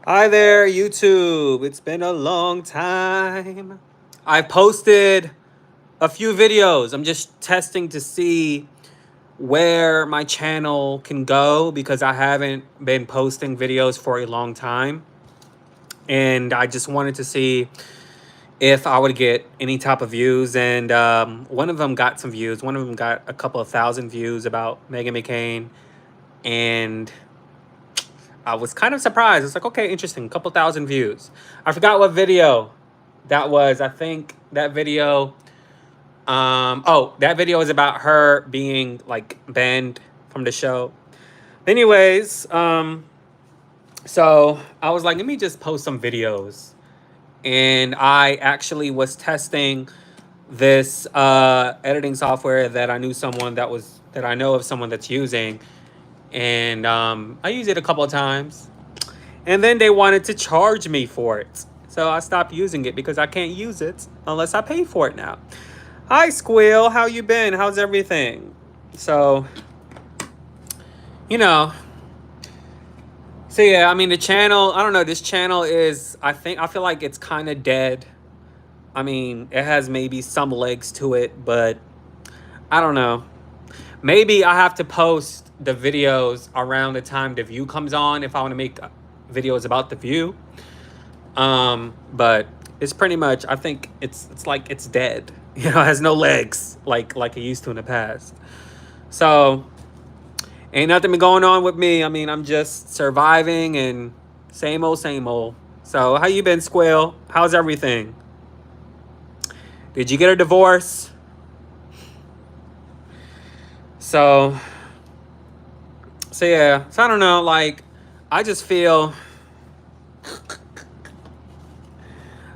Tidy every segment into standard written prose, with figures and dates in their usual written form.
Hi there, YouTube. It's been a long time. I posted a few videos. I'm just testing to see where my channel can go because I haven't been posting videos for a long time. And I just wanted to see if I would get any type of views. And one of them got some views. One of them got a couple of thousand views about Megan McCain. And I was kind of surprised. It's like, okay, interesting. Couple thousand views. I forgot what video that was. I think that video. That video is about her being like banned from the show. Anyways, so I was like, let me just post some videos, and I actually was testing this editing software that I know of someone that's using, and I used it a couple of times. And then they wanted to charge me for it. So I stopped using it because I can't use it unless I pay for it now. Hi, Squill. How you been? How's everything? So, you know, so yeah, I mean, the channel, I don't know, this channel is, I feel like it's kind of dead. I mean, it has maybe some legs to it, but I don't know. Maybe I have to post the videos around the time The View comes on if I want to make videos about The View. But it's pretty much, I think it's like it's dead. You know, it has no legs like it used to in the past. So ain't nothing been going on with me. I mean, I'm just surviving and same old, same old. So how you been, Squill? How's everything? Did you get a divorce? So yeah. So I don't know, like I just feel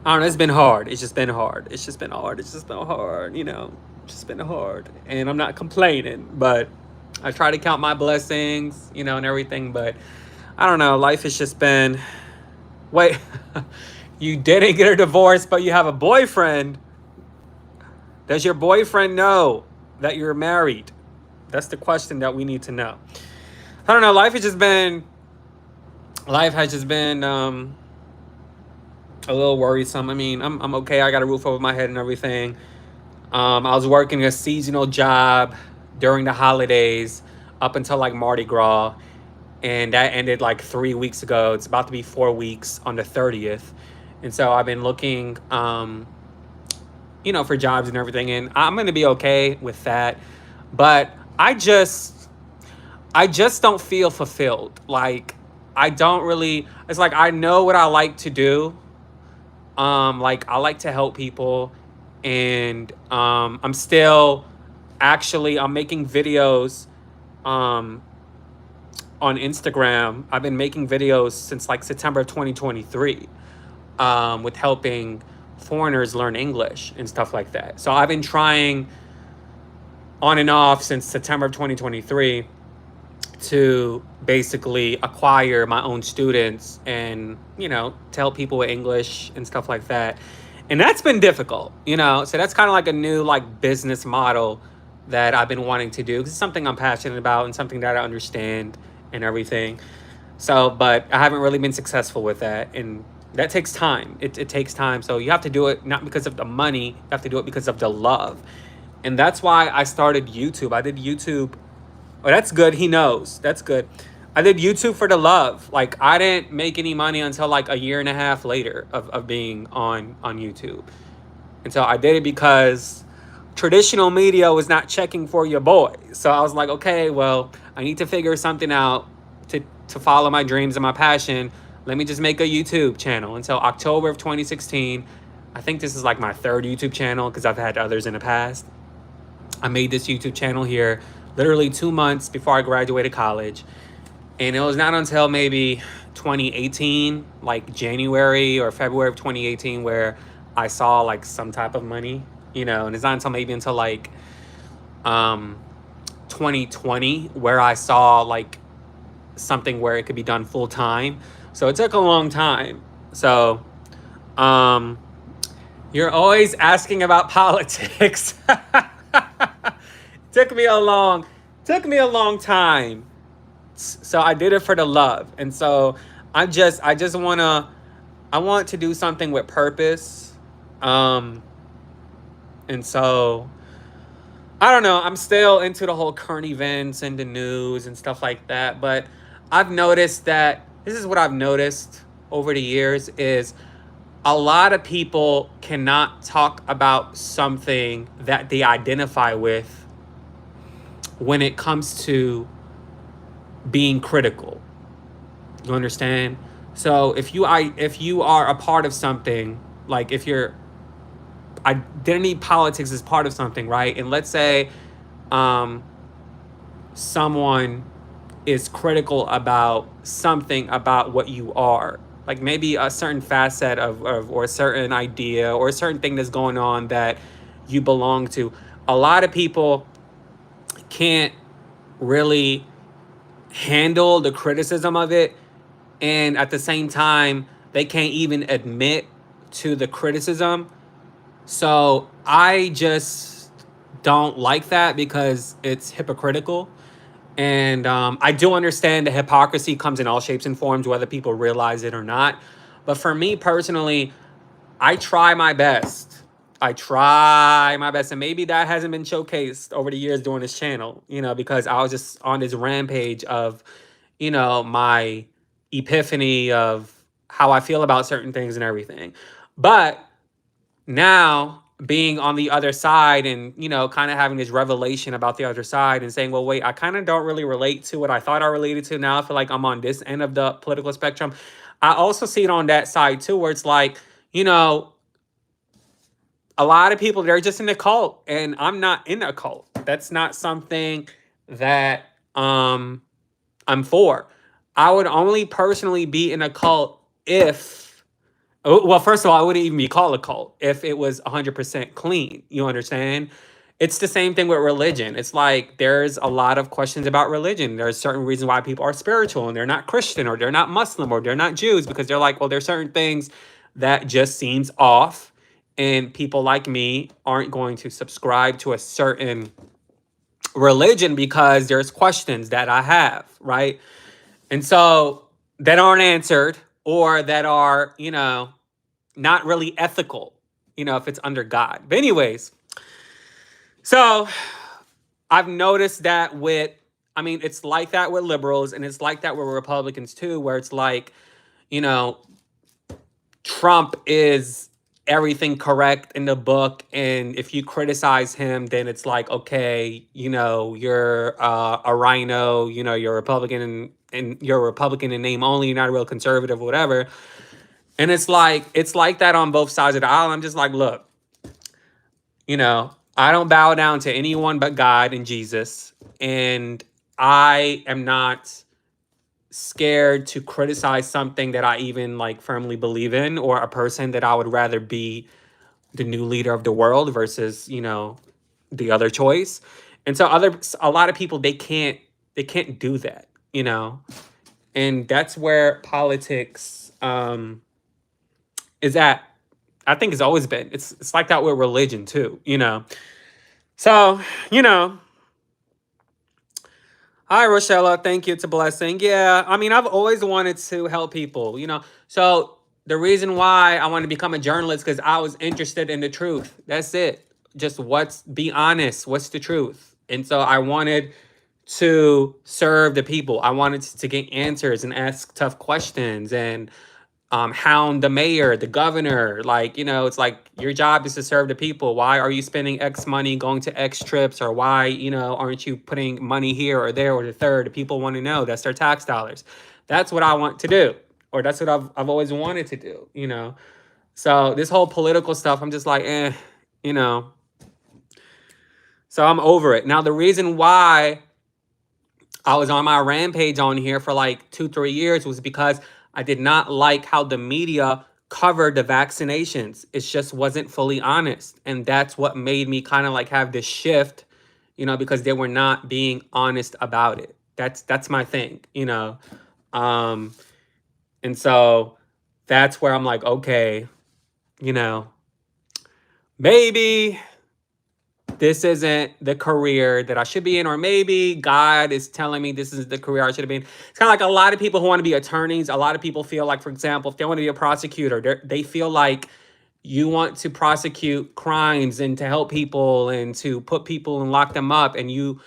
I don't know, it's been hard. It's just been hard. It's just been hard. It's just been hard, you know. It's just been hard. And I'm not complaining, but I try to count my blessings, you know, and everything, but I don't know, life has just been wait. You didn't get a divorce, but you have a boyfriend. Does your boyfriend know that you're married? That's the question that we need to know. I don't know, life has just been a little worrisome. I mean, I'm okay. I got a roof over my head and everything. I was working a seasonal job during the holidays up until like Mardi Gras, and that ended like 3 weeks ago. It's about to be 4 weeks on the 30th, and so I've been looking, for jobs and everything, and I'm gonna be okay with that. But I just don't feel fulfilled. Like I don't really. It's like I know what I like to do. Like I like to help people, and I'm still I'm making videos um on Instagram. I've been making videos since like September of 2023, with helping foreigners learn English and stuff like that. So I've been trying on and off since September of 2023 to basically acquire my own students and, tell people with English and stuff like that. And that's been difficult, So that's kind of like a new like business model that I've been wanting to do. It's something I'm passionate about and something that I understand and everything. So, but I haven't really been successful with that. And that takes time. It takes time. So you have to do it not because of the money, you have to do it because of the love. And that's why I started YouTube. I did YouTube. Oh, that's good. He knows. That's good. I did YouTube for the love. Like I didn't make any money until like a year and a half later of being on YouTube. And so I did it because traditional media was not checking for your boy. So I was like, okay, well, I need to figure something out to follow my dreams and my passion. Let me just make a YouTube channel. And so October of 2016, I think this is like my third YouTube channel because I've had others in the past. I made this YouTube channel here literally 2 months before I graduated college. And it was not until maybe 2018, like January or February of 2018, where I saw like some type of money, and it's not until like 2020 where I saw like something where it could be done full time. So it took a long time. So you're always asking about politics. took me a long took me a long time. So I did it for the love. And so I just I want to do something with purpose. Um, and so I don't know. I'm still into the whole current events and the news and stuff like that. But I've noticed that this is what I've noticed over the years is a lot of people cannot talk about something that they identify with when it comes to being critical. You understand? So if you are a part of something, like if your identity politics is part of something, right? And let's say um, someone is critical about something about what you are, like maybe a certain facet of or a certain idea or a certain thing that's going on that you belong to. A lot of people can't really handle the criticism of it, and at the same time they can't even admit to the criticism. So I just don't like that because it's hypocritical. And I do understand the hypocrisy comes in all shapes and forms, whether people realize it or not. But for me personally, I try my best. I try my best. And maybe that hasn't been showcased over the years doing this channel, you know, because I was just on this rampage of, you know, my epiphany of how I feel about certain things and everything. But now being on the other side and, you know, kind of having this revelation about the other side and saying, well, wait, I kind of don't really relate to what I thought I related to. Now I feel like I'm on this end of the political spectrum. I also see it on that side too, where it's like, you know, a lot of people, they're just in a cult and I'm not in a cult. That's not something that I'm for. I would only personally be in a cult if, well, first of all, I wouldn't even be called a cult if it was 100% clean. You understand? It's the same thing with religion. It's like there's a lot of questions about religion. There's certain reasons why people are spiritual and they're not Christian or they're not Muslim or they're not Jews because they're like, well, there's certain things that just seems off, and people like me aren't going to subscribe to a certain religion because there's questions that I have, right? And so that aren't answered or that are, you know, not really ethical, you know, if it's under God. But anyways, so I've noticed that with, I mean, it's like that with liberals and it's like that with Republicans too, where it's like, you know, Trump is everything correct in the book, and if you criticize him, then it's like, okay, you know, you're a rhino, you know, you're a Republican and you're a Republican in name only, you're not a real conservative, whatever. And it's like that on both sides of the aisle. I'm just like, look, you know, I don't bow down to anyone but God and Jesus. And I am not scared to criticize something that I even like firmly believe in, or a person that I would rather be the new leader of the world versus, you know, the other choice. And so a lot of people, they can't do that, you know. And that's where politics is at. I think it's always been. It's like that with religion too, you know. So, you know, hi Rochella, thank you. It's a blessing. Yeah, I mean, I've always wanted to help people, you know. So the reason why I wanted to become a journalist because I was interested in the truth. That's it. Just be honest. What's the truth? And so I wanted to serve the people. I wanted to get answers and ask tough questions and hound the mayor, the governor. Like, you know, it's like your job is to serve the people. Why are you spending X money going to X trips? Or why, you know, aren't you putting money here or there or the third? The people want to know. That's their tax dollars. That's what I want to do. Or that's what I've always wanted to do, you know? So this whole political stuff, I'm just like, you know. So I'm over it. Now, the reason why I was on my rampage on here for like 2, 3 years was because I did not like how the media covered the vaccinations. It just wasn't fully honest. And that's what made me kind of like have this shift, you know, because they were not being honest about it. That's my thing, you know. Um, and so that's where I'm like, okay, you know, maybe this isn't the career that I should be in, or maybe God is telling me this is the career I should have been. It's kind of like a lot of people who want to be attorneys. A lot of people feel like, for example, if they want to be a prosecutor, they feel like you want to prosecute crimes and to help people and to put people and lock them up, and you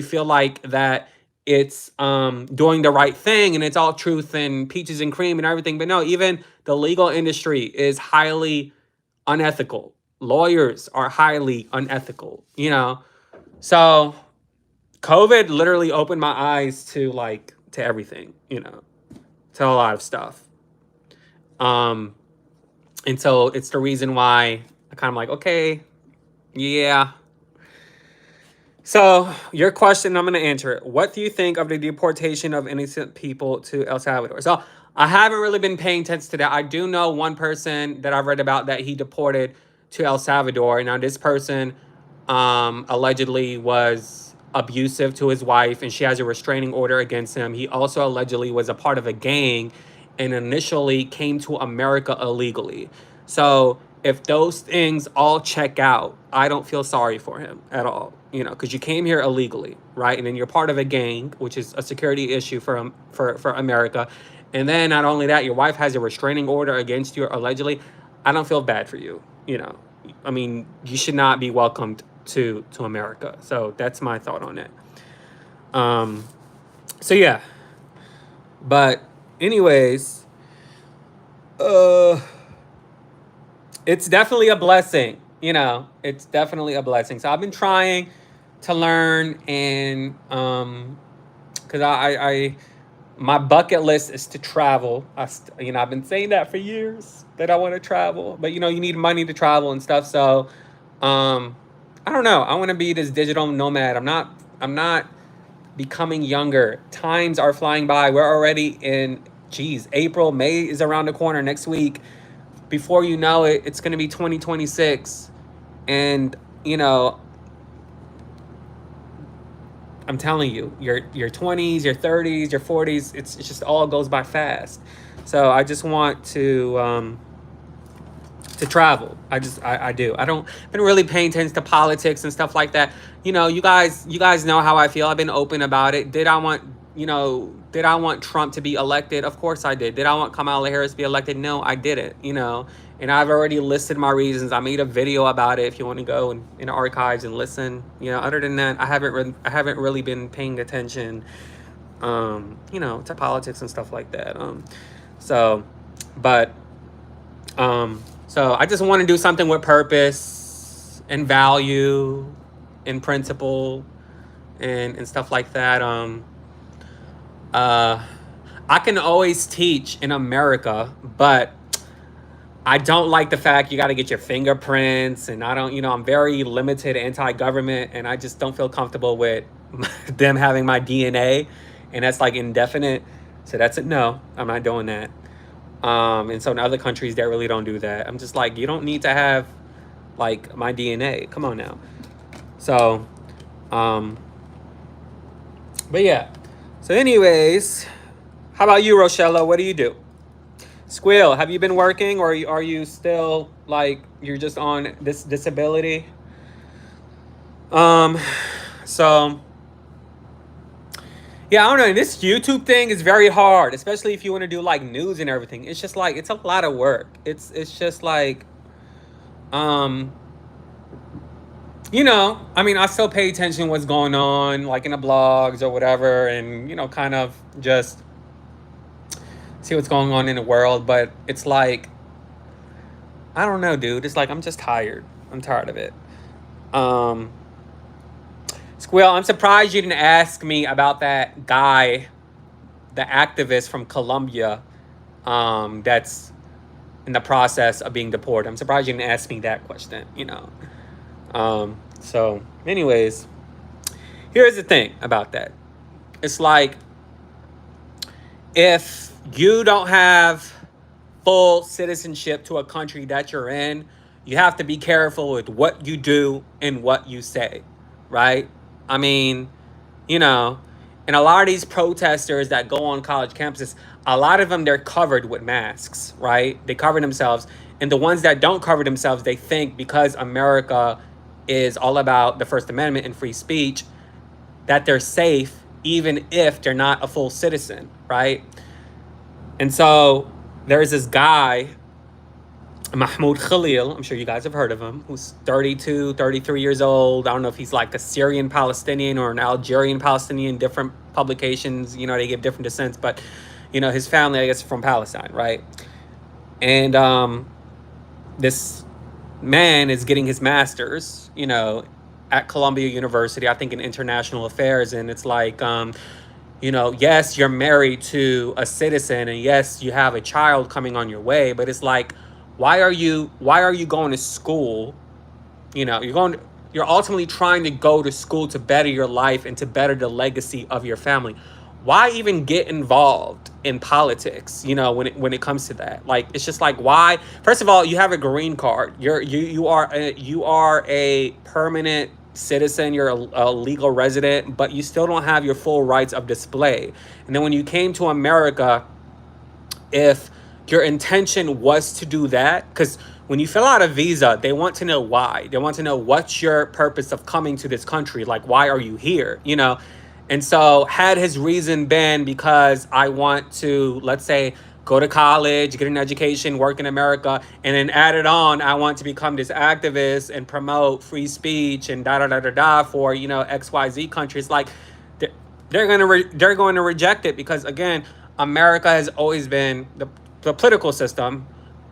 feel like that it's doing the right thing and it's all truth and peaches and cream and everything. But no, even the legal industry is highly unethical. Lawyers are highly unethical. So COVID literally opened my eyes to everything, to a lot of stuff. And so it's the reason why I kind of like, okay, yeah. So your question, I'm going to answer it. What do you think of the deportation of innocent people to El Salvador? So I haven't really been paying attention to that. I do know one person that I've read about that he deported to El Salvador. Now this person allegedly was abusive to his wife, and she has a restraining order against him. He also allegedly was a part of a gang and initially came to America illegally. So if those things all check out, I don't feel sorry for him at all, because you came here illegally, right? And then you're part of a gang, which is a security issue for America. And then not only that, your wife has a restraining order against you allegedly. I don't feel bad for you. I mean, you should not be welcomed to America. So that's my thought on it. So yeah. But anyways, it's definitely a blessing. It's definitely a blessing. So I've been trying to learn, and because I my bucket list is to travel. I've been saying that for years that I want to travel, but you need money to travel and stuff. So I don't know. I want to be this digital nomad. I'm not becoming younger. Times are flying by. We're already in April. May is around the corner next week. Before you know it, it's going to be 2026. And, I'm telling you, your 20s, your 30s, your 40s, it's just all goes by fast. So I just want to travel. I do. I don't been really paying attention to politics and stuff like that. You guys know how I feel. I've been open about it. Did I want Trump to be elected? Of course I did. Did I want Kamala Harris to be elected? No, I didn't. And I've already listed my reasons. I made a video about it if you want to go in the archives and listen. Other than that, I haven't really been paying attention to politics and stuff like that. So I just want to do something with purpose and value and principle and stuff like that. I can always teach in America, but I don't like the fact you got to get your fingerprints, and I'm very limited, anti-government, and I just don't feel comfortable with them having my DNA, and that's like indefinite. So that's it. No, I'm not doing that. And so in other countries, they really don't do that. I'm just like, you don't need to have like my DNA. Come on now. So, but yeah. So anyways, how about you, Rochella? What do you do? Squill, have you been working, or are you still like you're just on this disability? So yeah, I don't know. This YouTube thing is very hard, especially if you want to do like news and everything. It's just like it's a lot of work. It's just like I mean, I still pay attention to what's going on, like in the blogs or whatever, and kind of just see what's going on in the world. But it's like, I don't know, dude. It's like I'm just tired. I'm tired of it. Squill, I'm surprised you didn't ask me about that guy, the activist from Colombia, that's in the process of being deported. I'm surprised you didn't ask me that question. So anyways, here's the thing about that. It's like, if you don't have full citizenship to a country that you're in, you have to be careful with what you do and what you say, right? I mean, and a lot of these protesters that go on college campuses, a lot of them, they're covered with masks, right? They cover themselves. And the ones that don't cover themselves, they think because America is all about the First Amendment and free speech, that they're safe even if they're not a full citizen, right? And so there's this guy, Mahmoud Khalil, I'm sure you guys have heard of him, who's 32, 33 years old. I don't know if he's like a Syrian Palestinian or an Algerian Palestinian, different publications, they give different descents, but, his family, I guess, is from Palestine, right? And this man is getting his master's, at Columbia University, I think in international affairs. And it's like, yes, you're married to a citizen, and yes, you have a child coming on your way, but it's like, why are you going to school? You're ultimately trying to go to school to better your life and to better the legacy of your family. Why even get involved in politics, when it comes to that? Like, it's just like, why? First of all, you have a green card. You are a permanent citizen. You're a legal resident, but you still don't have your full rights of display. And then when you came to America, if your intention was to do that, because when you fill out a visa, they want to know why. They want to know what's your purpose of coming to this country. Like, why are you here? And so had his reason been because I want to, let's say, go to college, get an education, work in America, and then added on, I want to become this activist and promote free speech and for, XYZ countries, like, they're going to reject it, because again, America has always been, the political system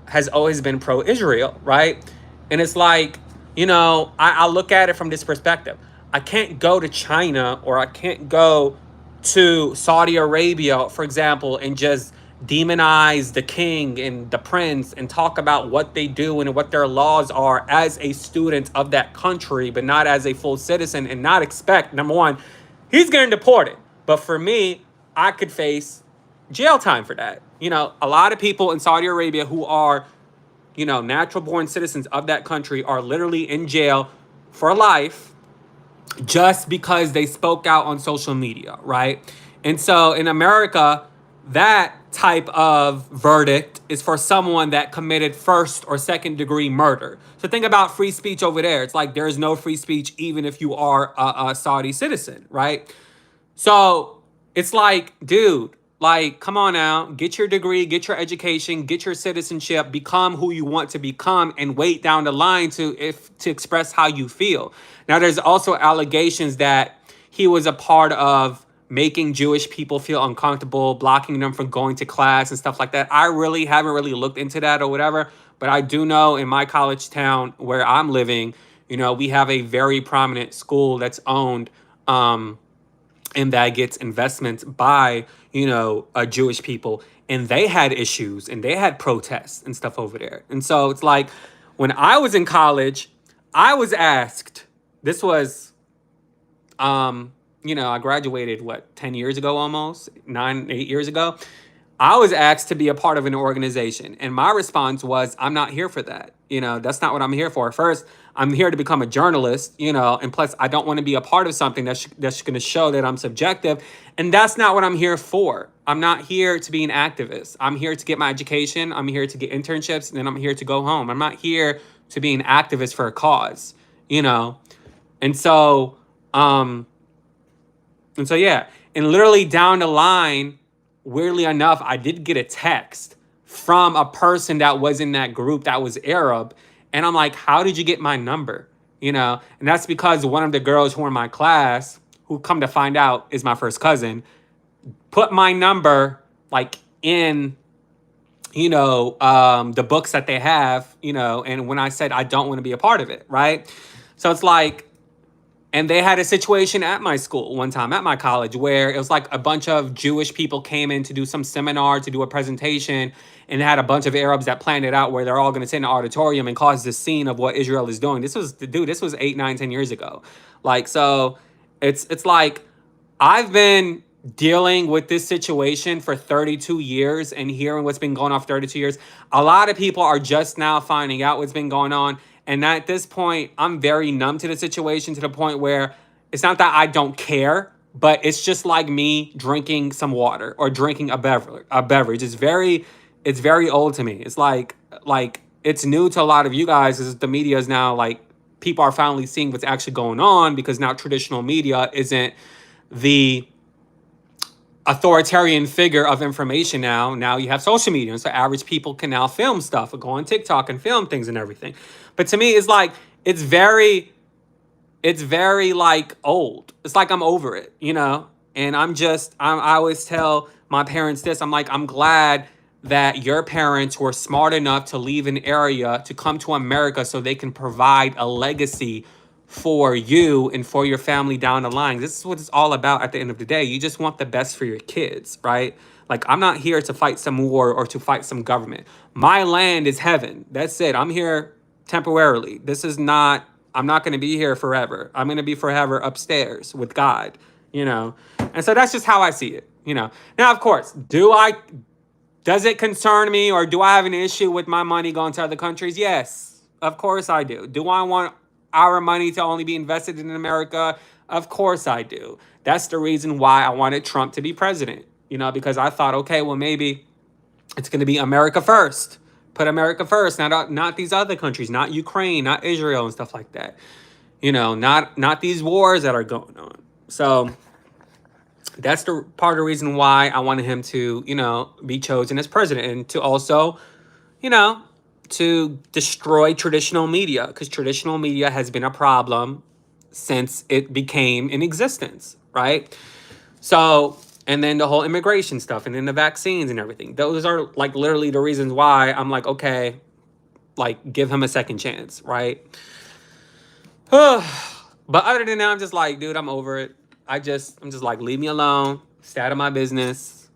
has always been pro-Israel, right? And it's like, I look at it from this perspective. I can't go to China, or I can't go to Saudi Arabia, for example, and just demonize the king and the prince and talk about what they do and what their laws are as a student of that country, but not as a full citizen, and not expect, number one, he's getting deported. But for me, I could face jail time for that. A lot of people in Saudi Arabia who are, natural born citizens of that country are literally in jail for life just because they spoke out on social media, right? And so in America, that type of verdict is for someone that committed first or second degree murder. So think about free speech over there. It's like there is no free speech even if you are a Saudi citizen, right? So it's like, dude, like, come on now, get your degree, get your education, get your citizenship, become who you want to become, and wait down the line to express how you feel. Now, there's also allegations that he was a part of making Jewish people feel uncomfortable, blocking them from going to class and stuff like that. I really haven't really looked into that or whatever, but I do know in my college town where I'm living, we have a very prominent school that's owned, and that gets investments by, Jewish people. And they had issues and they had protests and stuff over there. And so it's like, when I was in college, I was asked, this was, I graduated, 10 years ago, almost 8 years ago. I was asked to be a part of an organization. And my response was, I'm not here for that. That's not what I'm here for. First, I'm here to become a journalist, and plus I don't want to be a part of something that's going to show that I'm subjective. And that's not what I'm here for. I'm not here to be an activist. I'm here to get my education. I'm here to get internships, and then I'm here to go home. I'm not here to be an activist for a cause, And so, yeah. And literally down the line, weirdly enough, I did get a text from a person that was in that group that was Arab. And I'm like, how did you get my number? And that's because one of the girls who were in my class, who come to find out is my first cousin, put my number like in, the books that they have, and when I said I don't want to be a part of it, right? So it's like, and they had a situation at my school one time, at my college, where it was like a bunch of Jewish people came in to do some seminar, to do a presentation, and they had a bunch of Arabs that planned it out where they're all going to sit in an auditorium and cause this scene of what Israel is doing. This was 8, 9, 10 years ago. Like, so it's like, I've been dealing with this situation for 32 years and hearing what's been going on for 32 years. A lot of people are just now finding out what's been going on. And at this point, I'm very numb to the situation, to the point where it's not that I don't care, but it's just like me drinking some water or drinking a beverage. It's very old to me. It's like it's new to a lot of you guys, as the media is now like people are finally seeing what's actually going on, because now traditional media isn't the authoritarian figure of information. Now you have social media, and so average people can now film stuff or go on TikTok and film things and everything. But to me, it's like it's very like old. It's like I'm over it, you know? And I always tell my parents this. I'm like, I'm glad that your parents were smart enough to leave an area to come to America so they can provide a legacy for you and for your family down the line. This is what it's all about at the end of the day. You just want the best for your kids, right? Like, I'm not here to fight some war or to fight some government. My land is heaven. That's it. I'm here temporarily. I'm not going to be here forever. I'm going to be forever upstairs with God, you know? And so that's just how I see it, you know? Now, of course, does it concern me, or do I have an issue with my money going to other countries? Yes, of course I do. Do I want our money to only be invested in America? Of course I do. That's the reason why I wanted Trump to be president, you know, because I thought, okay, well, maybe it's going to be America first. Put America first, not these other countries, not Ukraine, not Israel and stuff like that. You know, not these wars that are going on. So that's the part of the reason why I wanted him to, you know, be chosen as president, and to also, you know, to destroy traditional media, because traditional media has been a problem since it became in existence, right? So, and then the whole immigration stuff, and then the vaccines and everything. Those are like literally the reasons why I'm like, okay, like, give him a second chance, right? But other than that, I'm just like, dude, I'm over it. I'm just like, leave me alone. Stay out of my business.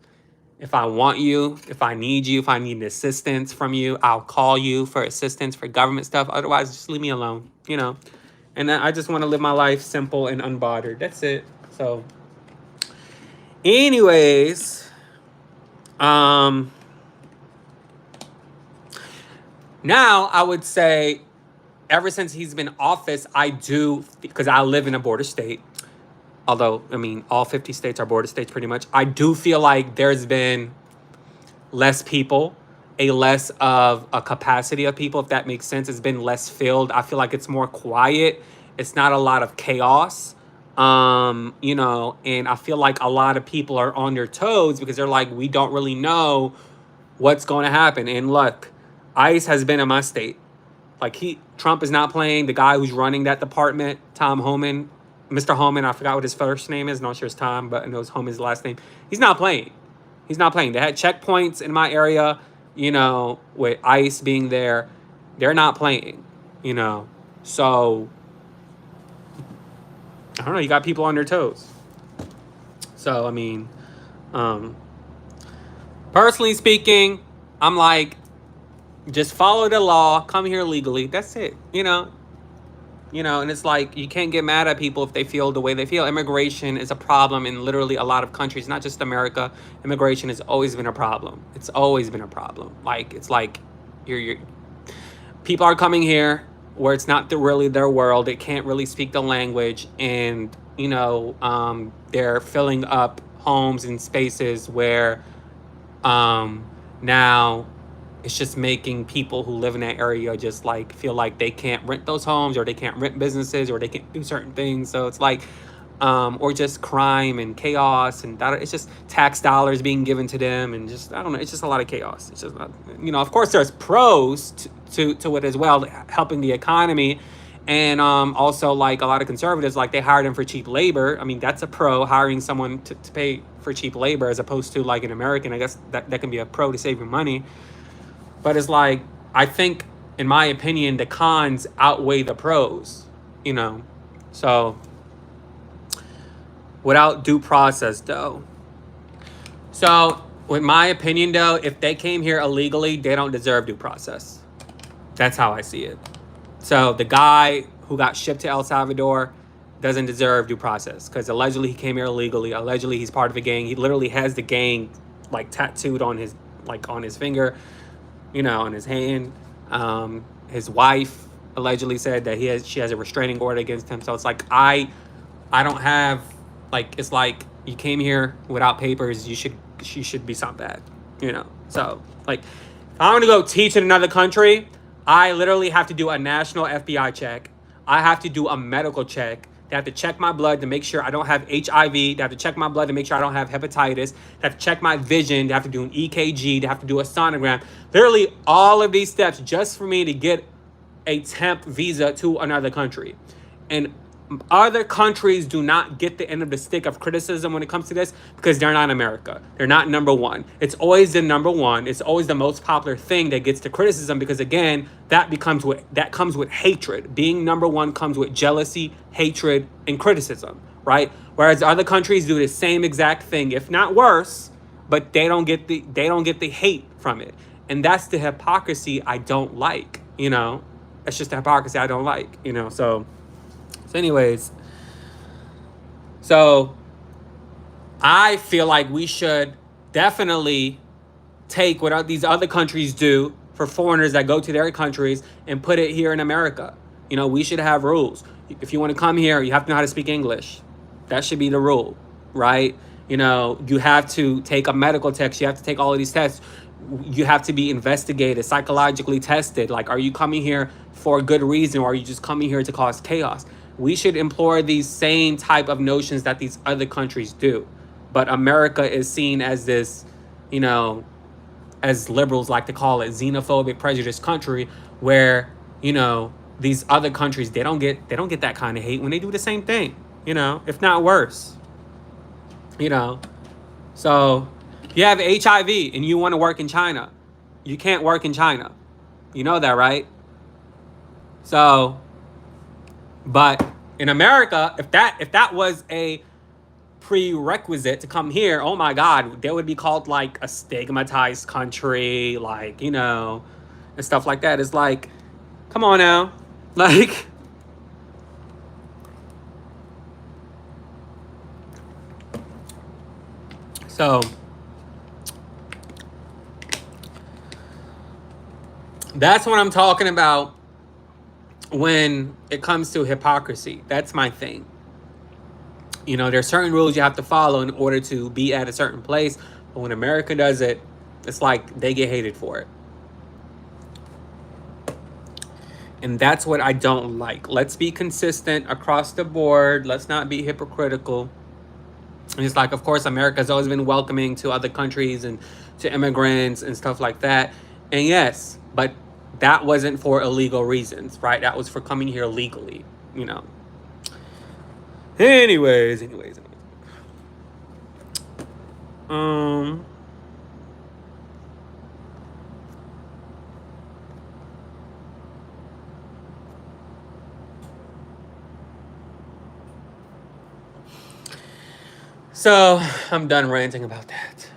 If I want you, if I need assistance from you, I'll call you for assistance for government stuff. Otherwise, just leave me alone, you know? And I just want to live my life simple and unbothered. That's it. So, anyways, now I would say, ever since he's been in office, because I live in a border state, although, I mean, all 50 states are border states pretty much, I do feel like there's been less people, less of a capacity of people, if that makes sense. It's been less filled. I feel like it's more quiet. It's not a lot of chaos, you know, and I feel like a lot of people are on their toes because they're like, we don't really know what's going to happen. And look, ICE has been in my state. Like, Trump is not playing. The guy who's running that department, Tom Homan, Mr. Homan, I forgot what his first name is. Not sure it's Tom, but I know it's Homan's last name. He's not playing. He's not playing. They had checkpoints in my area, you know, with ICE being there. They're not playing, you know. So, I don't know. You got people on their toes. So, I mean, personally speaking, I'm like, just follow the law, come here legally. That's it, you know. You know, and it's like, you can't get mad at people if they feel the way they feel. Immigration is a problem in literally a lot of countries, not just America. Immigration has always been a problem. It's always been a problem. Like, it's like you're people are coming here where it's not really their world. They can't really speak the language, and you know, they're filling up homes and spaces where now it's just making people who live in that area just like feel like they can't rent those homes, or they can't rent businesses, or they can't do certain things. So it's like, or just crime and chaos, and that, it's just tax dollars being given to them, and just, I don't know, it's just a lot of chaos. It's just, you know, of course there's pros to it as well, helping the economy. And also, like, a lot of conservatives, like, they hire them for cheap labor. I mean, that's a pro, hiring someone to pay for cheap labor, as opposed to like an American. I guess that can be a pro to save your money. But it's like, I think, in my opinion, the cons outweigh the pros, you know? So, without due process, though. So, with my opinion, though, if they came here illegally, they don't deserve due process. That's how I see it. So, the guy who got shipped to El Salvador doesn't deserve due process, because allegedly he came here illegally. Allegedly he's part of a gang. He literally has the gang, like, tattooed on his finger, you know, on his hand. His wife allegedly said that she has a restraining order against him. So it's like, I don't have, like, it's like, you came here without papers, you should be something bad, you know? So, like, if I want to go teach in another country, I literally have to do a national FBI check. I have to do a medical check. They have to check my blood to make sure I don't have HIV. They have to check my blood to make sure I don't have hepatitis. They have to check my vision. They have to do an EKG. They have to do a sonogram. Literally all of these steps just for me to get a temp visa to another country. And other countries do not get the end of the stick of criticism when it comes to this because they're not America. They're not number one. It's always the number one. It's always the most popular thing that gets the criticism because again, that comes with hatred. Being number one comes with jealousy, hatred, and criticism, right? Whereas other countries do the same exact thing, if not worse, but they don't get the hate from it. And that's the hypocrisy I don't like, you know? That's just the hypocrisy I don't like, you know? So anyways, so I feel like we should definitely take what these other countries do for foreigners that go to their countries and put it here in America. You know, we should have rules. If you want to come here, you have to know how to speak English. That should be the rule, right? You know, you have to take a medical test. You have to take all of these tests. You have to be investigated, psychologically tested. Like, are you coming here for a good reason or are you just coming here to cause chaos? We should employ these same type of notions that these other countries do. But America is seen as this, you know, as liberals like to call it, xenophobic, prejudiced country where, you know, these other countries, they don't get that kind of hate when they do the same thing, you know, if not worse, you know. So if you have HIV and you want to work in China, you can't work in China. You know that, right? So, but in America, if that was a prerequisite to come here, oh my God, they would be called like a stigmatized country, like, you know, and stuff like that. It's like, come on now. Like, so that's what I'm talking about when it comes to hypocrisy. That's my thing. You know, there's certain rules you have to follow in order to be at a certain place. But when America does it, it's like they get hated for it. And that's what I don't like. Let's be consistent across the board. Let's not be hypocritical. And it's like, of course, America's always been welcoming to other countries and to immigrants and stuff like that. And yes, but that wasn't for illegal reasons, right? That was for coming here legally, you know. Anyways. So I'm done ranting about that.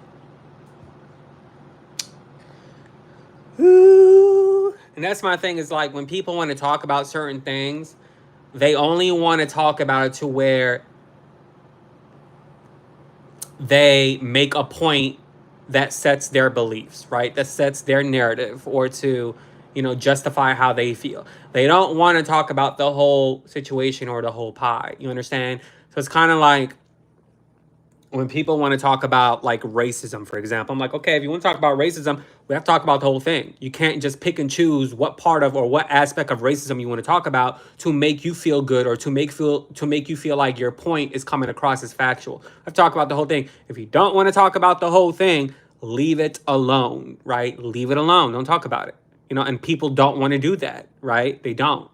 Ooh. And that's my thing, is like when people want to talk about certain things, they only want to talk about it to where they make a point that sets their beliefs, right? That sets their narrative, or to, you know, justify how they feel. They don't want to talk about the whole situation or the whole pie. You understand? So it's kind of like when people want to talk about like racism, for example, I'm like, okay, if you want to talk about racism, we have to talk about the whole thing. You can't just pick and choose what part of or what aspect of racism you want to talk about to make you feel good, or to make you feel like your point is coming across as factual. I have to talk about the whole thing. If you don't want to talk about the whole thing, leave it alone, right? Leave it alone. Don't talk about it. You know, and people don't want to do that, right? They don't.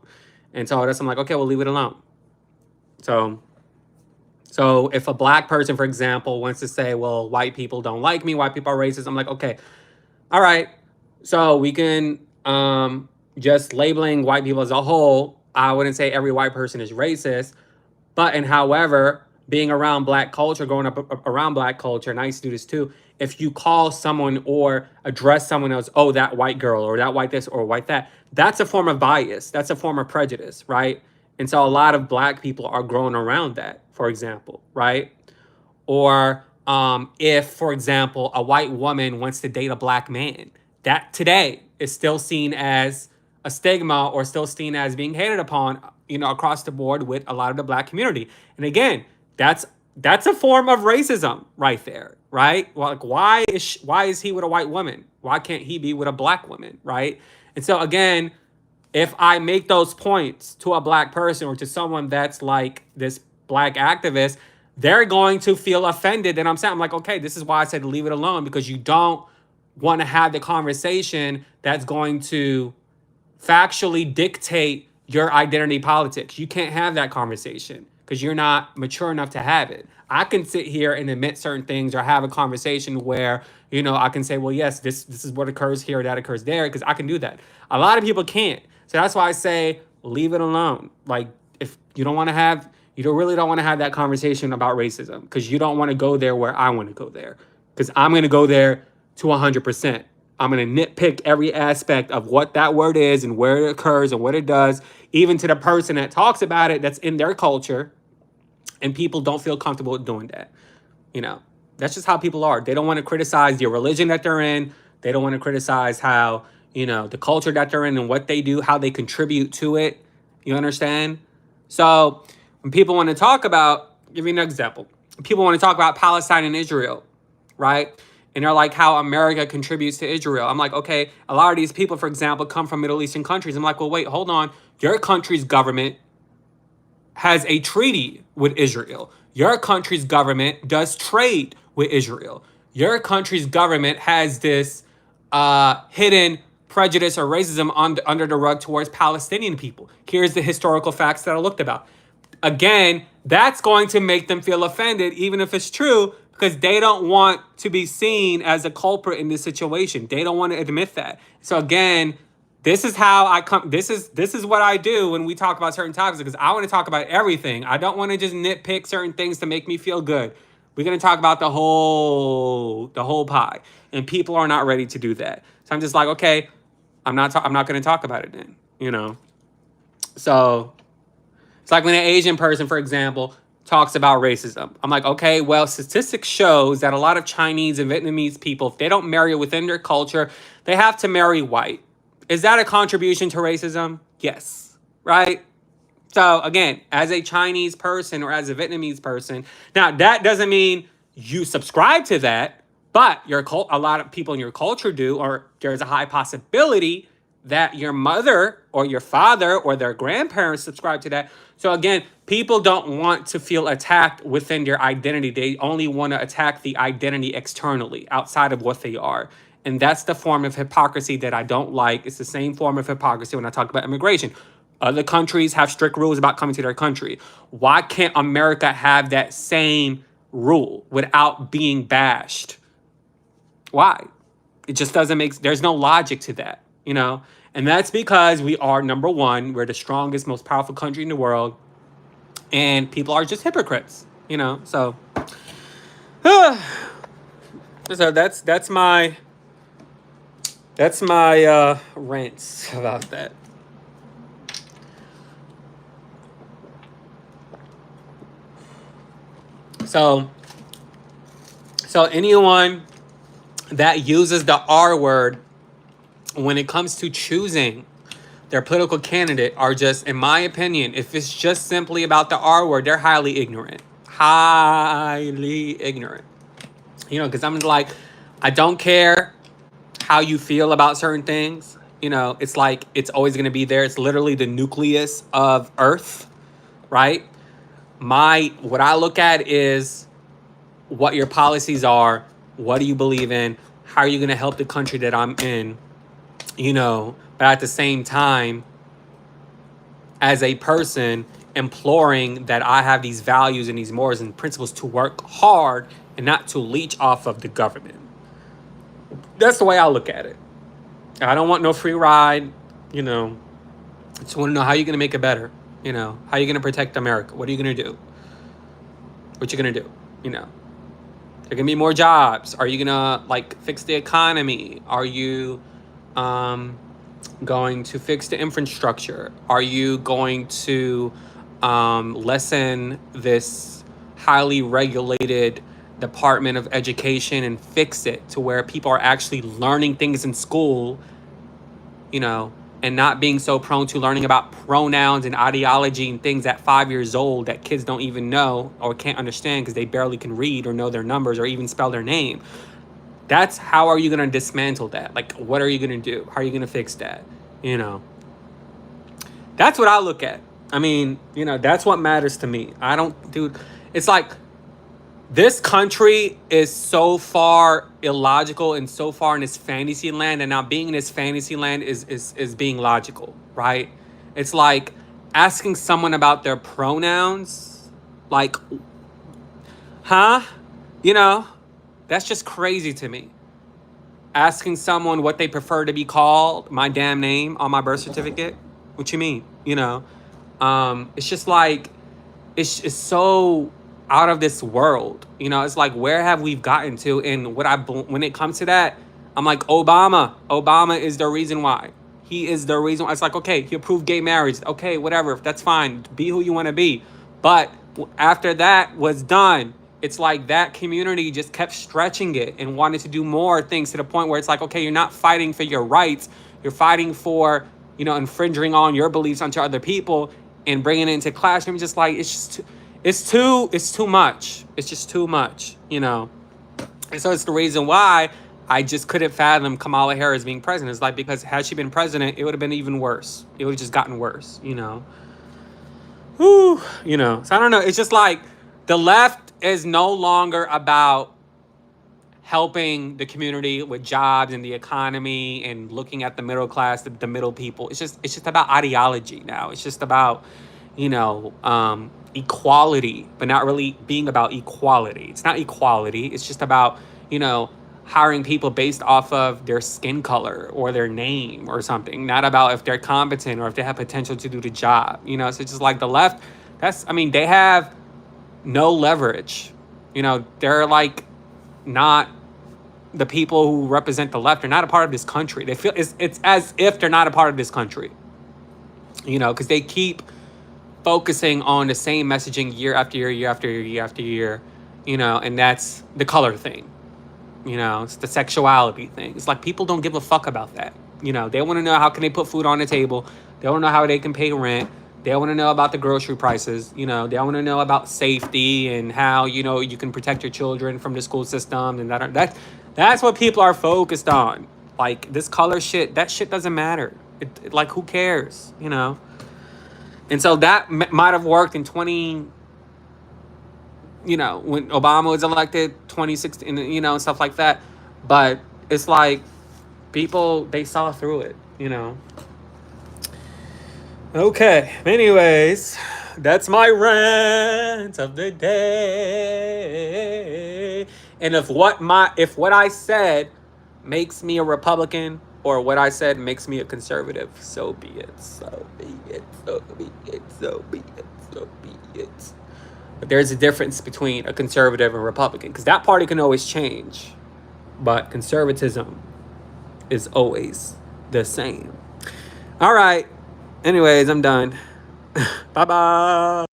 And so I'm like, okay, we'll leave it alone. So if a black person, for example, wants to say, well, white people don't like me, white people are racist, I'm like, okay, all right. So we can just labeling white people as a whole. I wouldn't say every white person is racist, but and however, being around black culture, growing up around black culture, and I used to do this too, if you call someone or address someone else, oh, that white girl or that white this or white that, that's a form of bias. That's a form of prejudice, right? And so a lot of black people are growing around that, for example, right? Or if, for example, a white woman wants to date a black man, that today is still seen as a stigma, or still seen as being hated upon, you know, across the board with a lot of the black community. And again, that's a form of racism right there, right? Well, like, why is he with a white woman? Why can't he be with a black woman, right? And so again, If I make those points to a black person or to someone that's like this black activist, they're going to feel offended. And I'm like, okay, this is why I said to leave it alone, because you don't want to have the conversation that's going to factually dictate your identity politics. You can't have that conversation because you're not mature enough to have it. I can sit here and admit certain things or have a conversation where, I can say, well, yes, this is what occurs here, that occurs there, because I can do that. A lot of people can't. So that's why I say leave it alone. Like, if you don't want to have, you really don't want to have that conversation about racism, because you don't want to go there where I want to go there, because I'm going to go there to 100%. I'm going to nitpick every aspect of what that word is and where it occurs and what it does, even to the person that talks about it that's in their culture, and people don't feel comfortable with doing that. That's just how people are. They don't want to criticize the religion that they're in. They don't want to criticize how, the culture that they're in and what they do, how they contribute to it. You understand? So when people want to talk about, give you an example. People want to talk about Palestine and Israel, right? And they're like, how America contributes to Israel. I'm like, okay, a lot of these people, for example, come from Middle Eastern countries. I'm like, well, wait, hold on. Your country's government has a treaty with Israel. Your country's government does trade with Israel. Your country's government has this hidden prejudice or racism under the rug towards Palestinian people. Here's the historical facts that I looked about. Again, that's going to make them feel offended, even if it's true, because they don't want to be seen as a culprit in this situation. They don't want to admit that. So again, this is how I come. This is what I do when we talk about certain topics, because I want to talk about everything. I don't want to just nitpick certain things to make me feel good. We're going to talk about the whole pie, and people are not ready to do that. So I'm just like, okay, I'm not going to talk about it then, So it's like when an Asian person, for example, talks about racism. I'm like, okay, well, statistics shows that a lot of Chinese and Vietnamese people, if they don't marry within their culture, they have to marry white. Is that a contribution to racism? Yes, right? So again, as a Chinese person or as a Vietnamese person, now that doesn't mean you subscribe to that, but a lot of people in your culture do, or there's a high possibility that your mother or your father or their grandparents subscribe to that. So again, people don't want to feel attacked within their identity. They only want to attack the identity externally, outside of what they are. And that's the form of hypocrisy that I don't like. It's the same form of hypocrisy when I talk about immigration. Other countries have strict rules about coming to their country. Why can't America have that same rule without being bashed? Why? It just doesn't there's no logic to that, And that's because we are, number one, we're the strongest, most powerful country in the world. And people are just hypocrites, So, so that's my rants about that. So anyone that uses the R word when it comes to choosing their political candidate are just, in my opinion, if it's just simply about the R word, they're highly ignorant. Highly ignorant. Because I'm like, I don't care how you feel about certain things. It's like, it's always going to be there. It's literally the nucleus of Earth, right? What I look at is what your policies are. What do you believe in? How are you going to help the country that I'm in? But at the same time, as a person, imploring that I have these values and these morals and principles to work hard and not to leech off of the government. That's the way I look at it. I don't want no free ride, I just want to know how you're going to make it better. How are you going to protect America? What are you going to do? What you going to do? There going to be more jobs. Are you going to fix the economy? Are you going to fix the infrastructure? Are you going to lessen this highly regulated Department of Education and fix it to where people are actually learning things in school, and not being so prone to learning about pronouns and ideology and things at 5 years old that kids don't even know or can't understand because they barely can read or know their numbers or even spell their name. That's how are you going to dismantle that? What are you going to do? How are you going to fix that? That's what I look at. I mean, that's what matters to me. I don't, dude. It's like this country is so far illogical and so far in this fantasy land, and now being in this fantasy land is being logical, right? It's like asking someone about their pronouns, like, huh? You know, that's just crazy to me. Asking someone what they prefer to be called, my damn name on my birth certificate. What you mean? It's just like it's so out of this world. It's like, where have we gotten to? And when it comes to that, I'm like, Obama is the reason why. He is the reason why. It's like, okay, he approved gay marriage. Okay, whatever, that's fine. Be who you want to be. But after that was done, it's like that community just kept stretching it and wanted to do more things, to the point where it's like, okay, you're not fighting for your rights. You're fighting for, infringing on your beliefs onto other people and bringing it into classroom. Just like, it's too much. It's just too much, And so it's the reason why I just couldn't fathom Kamala Harris being president. It's like, because had she been president, it would have been even worse. It would have just gotten worse, Whew, So I don't know. It's just like the left is no longer about helping the community with jobs and the economy and looking at the middle class, the middle people. It's just about ideology now. It's just about, equality, but not really being about equality. It's not equality. It's just about, hiring people based off of their skin color or their name or something, not about if they're competent or if they have potential to do the job. So it's just like the left, they have no leverage. They're like not the people who represent the left. They're not a part of this country. They feel it's as if they're not a part of this country, because they keep focusing on the same messaging year after year, year after year, year after year, and that's the color thing. It's the sexuality thing. It's like, people don't give a fuck about that. They want to know how can they put food on the table. They want to know how they can pay rent. They want to know about the grocery prices. They want to know about safety and how, you can protect your children from the school system. And that's what people are focused on. Like, this color shit, that shit doesn't matter. Like, who cares, And so that might have worked in when Obama was elected, 2016, and stuff like that. But it's like, people, they saw through it, Okay, anyways, that's my rant of the day. And if what I said makes me a Republican, or what I said makes me a conservative, so be it, so be it, so be it, so be it, so be it. But there's a difference between a conservative and Republican, because that party can always change, but conservatism is always the same. All right. Anyways, I'm done. Bye-bye.